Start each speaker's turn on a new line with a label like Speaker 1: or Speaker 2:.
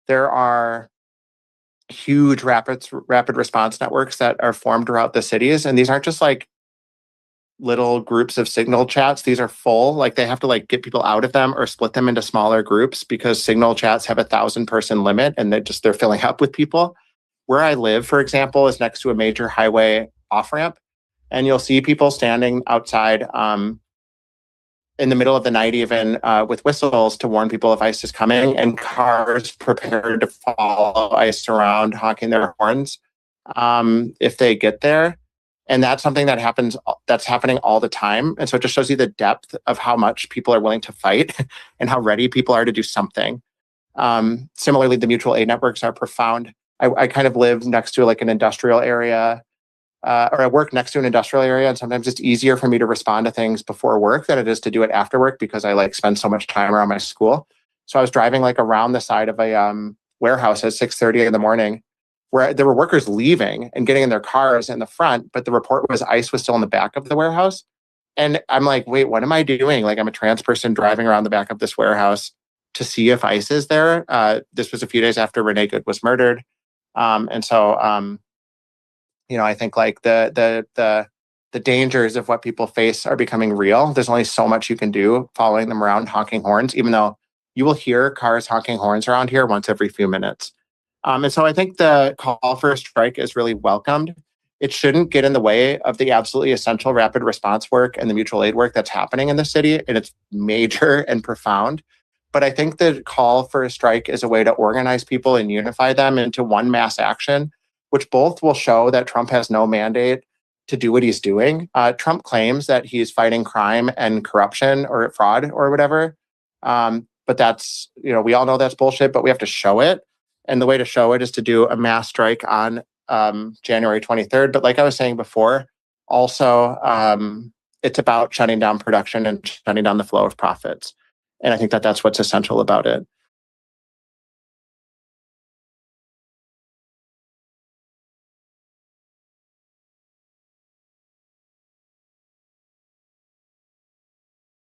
Speaker 1: there are huge rapid response networks that are formed throughout the cities. And these aren't just like little groups of Signal chats. These are full, like they have to like get people out of them or split them into smaller groups because Signal chats have 1,000-person limit and they're filling up with people. Where I live, for example, is next to a major highway off-ramp. And you'll see people standing outside in the middle of the night, even with whistles to warn people if ICE is coming, and cars prepared to follow ICE around, honking their horns if they get there. And that's something that's happening all the time. And so it just shows you the depth of how much people are willing to fight and how ready people are to do something. Similarly, the mutual aid networks are profound. I kind of live next to like an industrial area, or I work next to an industrial area, and sometimes it's easier for me to respond to things before work than it is to do it after work because I like spend so much time around my school. So I was driving like around the side of a warehouse at 6:30 in the morning, where there were workers leaving and getting in their cars in the front, but the report was ICE was still in the back of the warehouse. And I'm like, wait, what am I doing? Like I'm a trans person driving around the back of this warehouse to see if ICE is there. This was a few days after Renee Good was murdered. And so, I think like the dangers of what people face are becoming real. There's only so much you can do following them around honking horns, even though you will hear cars honking horns around here once every few minutes. And so I think the call for a strike is really welcomed. It shouldn't get in the way of the absolutely essential rapid response work and the mutual aid work that's happening in the city. And it's major and profound. But I think the call for a strike is a way to organize people and unify them into one mass action, which both will show that Trump has no mandate to do what he's doing. Trump claims that he's fighting crime and corruption or fraud or whatever. But that's, we all know that's bullshit, but we have to show it. And the way to show it is to do a mass strike on January 23rd. But like I was saying before, also, it's about shutting down production and shutting down the flow of profits. And I think that that's what's essential about it.